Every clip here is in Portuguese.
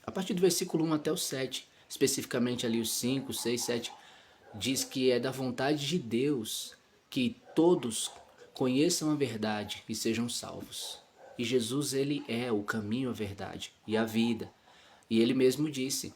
a partir do versículo 1 até o 7, especificamente ali os 5, 6, 7, diz que é da vontade de Deus que todos conheçam a verdade e sejam salvos. E Jesus, ele é o caminho, a verdade e a vida. E ele mesmo disse: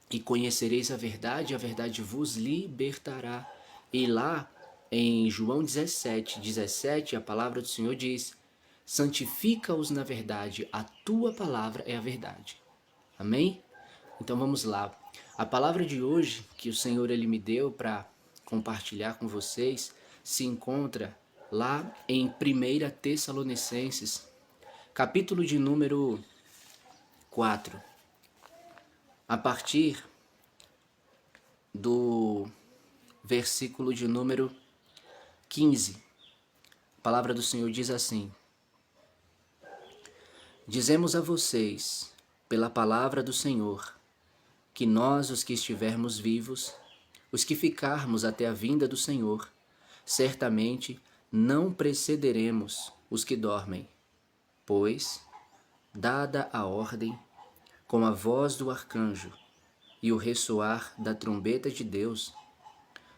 e conhecereis a verdade vos libertará. E lá em João 17, 17, a palavra do Senhor diz: santifica-os na verdade, a tua palavra é a verdade. Amém? Então vamos lá. A palavra de hoje que o Senhor ele me deu para compartilhar com vocês se encontra lá em 1 Tessalonicenses, capítulo de número 4, a partir do versículo de número 15. A palavra do Senhor diz assim: dizemos a vocês, pela palavra do Senhor, que nós, os que estivermos vivos, os que ficarmos até a vinda do Senhor, certamente não precederemos os que dormem, pois, dada a ordem, com a voz do arcanjo e o ressoar da trombeta de Deus,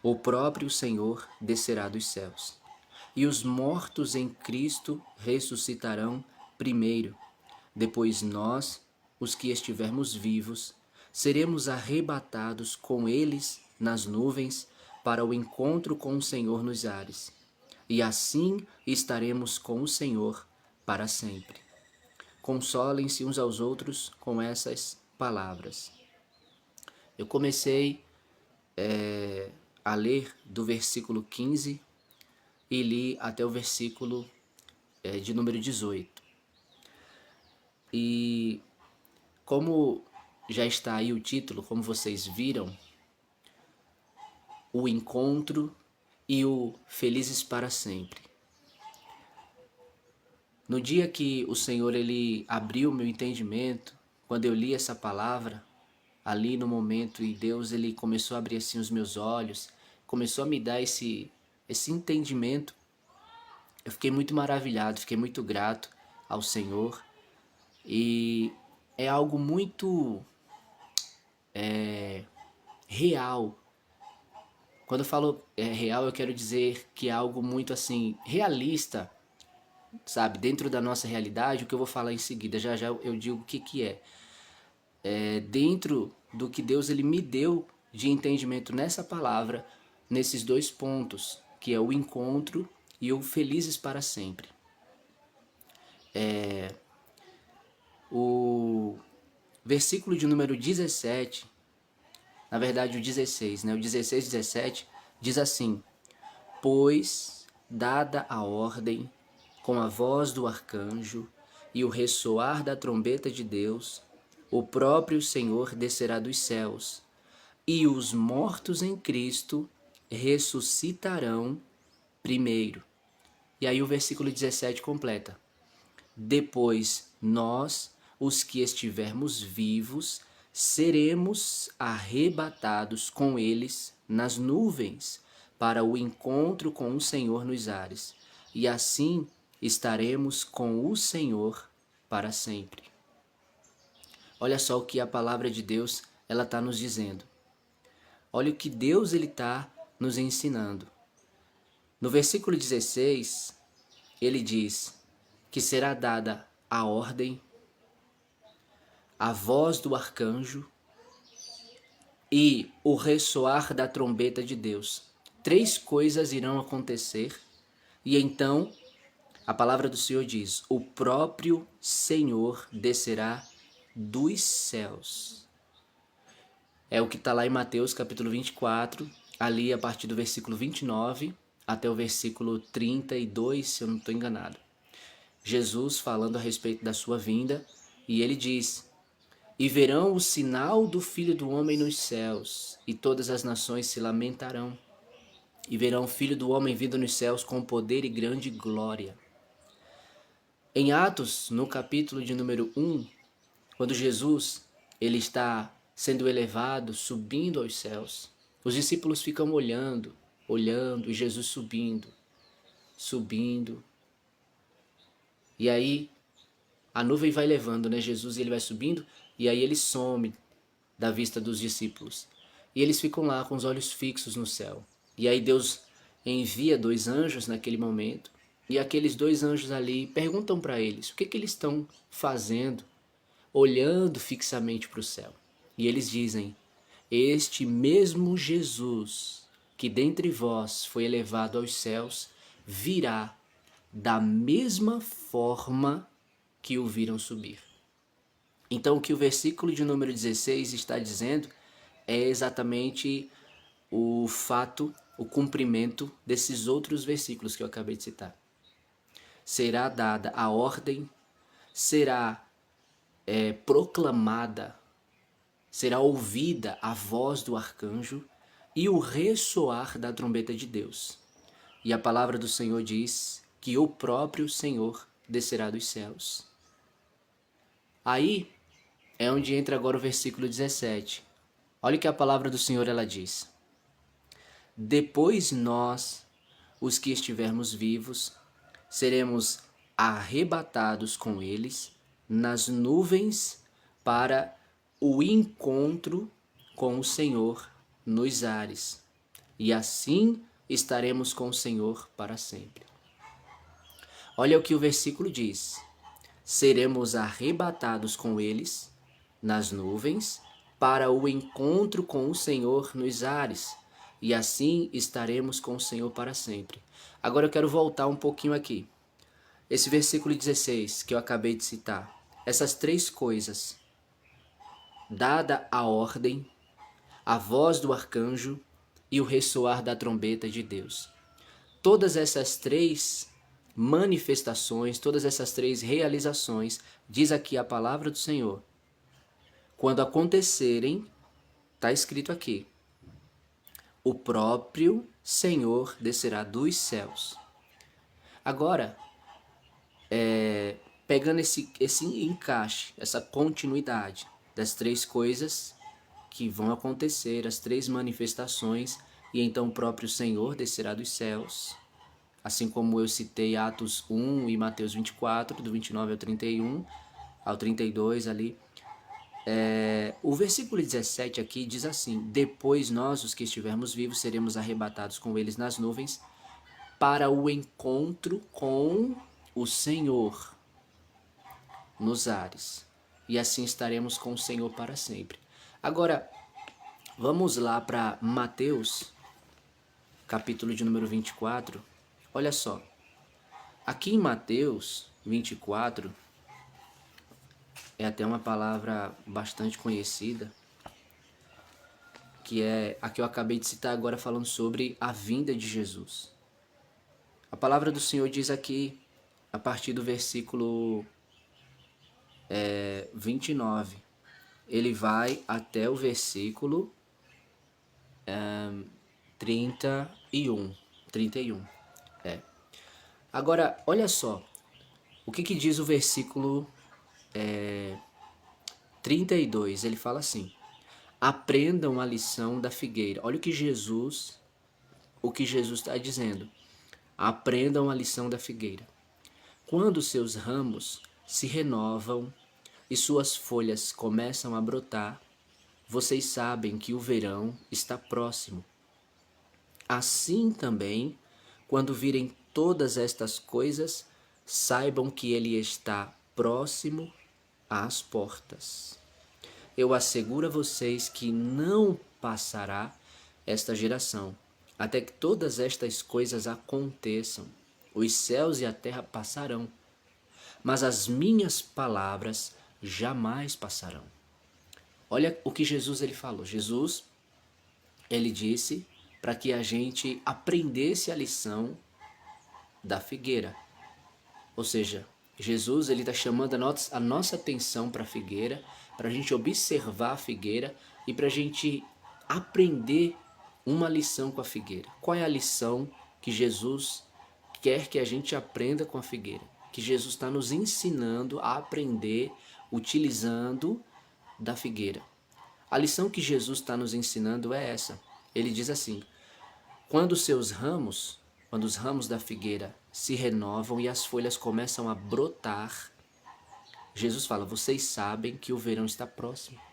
o próprio Senhor descerá dos céus, e os mortos em Cristo ressuscitarão primeiro. Depois nós, os que estivermos vivos, seremos arrebatados com eles nas nuvens para o encontro com o Senhor nos ares. E assim estaremos com o Senhor para sempre. Consolem-se uns aos outros com essas palavras. Eu comecei a ler do versículo 15 e li até o versículo de número 18. E como já está aí o título, como vocês viram, o encontro e o felizes para sempre. No dia que o Senhor ele abriu meu entendimento, quando eu li essa palavra, ali no momento, e Deus ele começou a abrir assim os meus olhos, começou a me dar esse entendimento, eu fiquei muito maravilhado, fiquei muito grato ao Senhor. E é algo muito real. Quando eu falo real, eu quero dizer que é algo muito assim, realista, sabe? Dentro da nossa realidade, o que eu vou falar em seguida, já já eu digo o que que é. Dentro do que Deus ele me deu de entendimento nessa palavra, nesses dois pontos, que é o encontro e o felizes para sempre. O versículo de número 17, na verdade o 16, né? O 16 e 17 diz assim: pois, dada a ordem, com a voz do arcanjo e o ressoar da trombeta de Deus, o próprio Senhor descerá dos céus, e os mortos em Cristo ressuscitarão primeiro. E aí o versículo 17 completa: depois nós, os que estivermos vivos, seremos arrebatados com eles nas nuvens para o encontro com o Senhor nos ares, e assim estaremos com o Senhor para sempre. Olha só o que a palavra de Deus ela está nos dizendo. Olha o que Deus ele está nos ensinando. No versículo 16, ele diz que será dada a ordem, a voz do arcanjo e o ressoar da trombeta de Deus. Três coisas irão acontecer e então a palavra do Senhor diz: o próprio Senhor descerá dos céus. É o que está lá em Mateus capítulo 24, ali a partir do versículo 29 até o versículo 32, se eu não estou enganado. Jesus falando a respeito da sua vinda, e ele diz: e verão o sinal do Filho do Homem nos céus, e todas as nações se lamentarão, e verão o Filho do Homem vindo nos céus com poder e grande glória. Em Atos, no capítulo de número 1, quando Jesus ele está sendo elevado, subindo aos céus, os discípulos ficam olhando, olhando, e Jesus subindo, subindo. E aí a nuvem vai levando, né, Jesus, e ele vai subindo, e aí ele some da vista dos discípulos. E eles ficam lá com os olhos fixos no céu. E aí Deus envia 2 anjos naquele momento, e aqueles 2 anjos ali perguntam para eles o que eles estão fazendo, olhando fixamente para o céu. E eles dizem: Este mesmo Jesus que dentre vós foi elevado aos céus, virá da mesma forma que o viram subir. Então, o que o versículo de número 16 está dizendo é exatamente o fato, o cumprimento desses outros versículos que eu acabei de citar. Será dada a ordem, será proclamada, será ouvida a voz do arcanjo e o ressoar da trombeta de Deus. E a palavra do Senhor diz que o próprio Senhor descerá dos céus. Aí é onde entra agora o versículo 17. Olha o que a palavra do Senhor ela diz: Depois nós, os que estivermos vivos, seremos arrebatados com eles nas nuvens para o encontro com o Senhor nos ares. E assim estaremos com o Senhor para sempre. Olha o que o versículo diz: seremos arrebatados com eles nas nuvens para o encontro com o Senhor nos ares, e assim estaremos com o Senhor para sempre. Agora eu quero voltar um pouquinho aqui. Esse versículo 16 que eu acabei de citar, essas 3 coisas, dada a ordem, a voz do arcanjo e o ressoar da trombeta de Deus. Todas essas 3 manifestações, todas essas 3 realizações, diz aqui a palavra do Senhor, quando acontecerem, está escrito aqui: o próprio Senhor descerá dos céus. Agora, pegando esse encaixe, essa continuidade das 3 coisas que vão acontecer, as 3 manifestações, e então o próprio Senhor descerá dos céus, assim como eu citei Atos 1 e Mateus 24, do 29 ao 31, ao 32 ali. O versículo 17 aqui diz assim: Depois nós, os que estivermos vivos, seremos arrebatados com eles nas nuvens para o encontro com o Senhor nos ares. E assim estaremos com o Senhor para sempre. Agora, vamos lá para Mateus, capítulo de número 24. Olha só. Aqui em Mateus 24, é até uma palavra bastante conhecida, que é a que eu acabei de citar agora, falando sobre a vinda de Jesus. A palavra do Senhor diz aqui, a partir do versículo 29, ele vai até o versículo 31. Agora, olha só, o que diz o versículo 32? Ele fala assim: aprendam a lição da figueira. Olha o que Jesus está dizendo. Aprendam a lição da figueira. Quando seus ramos se renovam e suas folhas começam a brotar, vocês sabem que o verão está próximo. Assim também, quando virem todas estas coisas, saibam que ele está próximo às portas. Eu asseguro a vocês que não passará esta geração, até que todas estas coisas aconteçam. Os céus e a terra passarão, mas as minhas palavras jamais passarão. Olha o que Jesus ele falou. Jesus, ele disse para que a gente aprendesse a lição da figueira. Ou seja, Jesus ele está chamando a nossa atenção para a figueira, para a gente observar a figueira e para a gente aprender uma lição com a figueira. Qual é a lição que Jesus quer que a gente aprenda com a figueira? Que Jesus está nos ensinando a aprender utilizando da figueira. A lição que Jesus está nos ensinando é essa. Ele diz assim: quando os ramos da figueira se renovam e as folhas começam a brotar, Jesus fala, vocês sabem que o verão está próximo.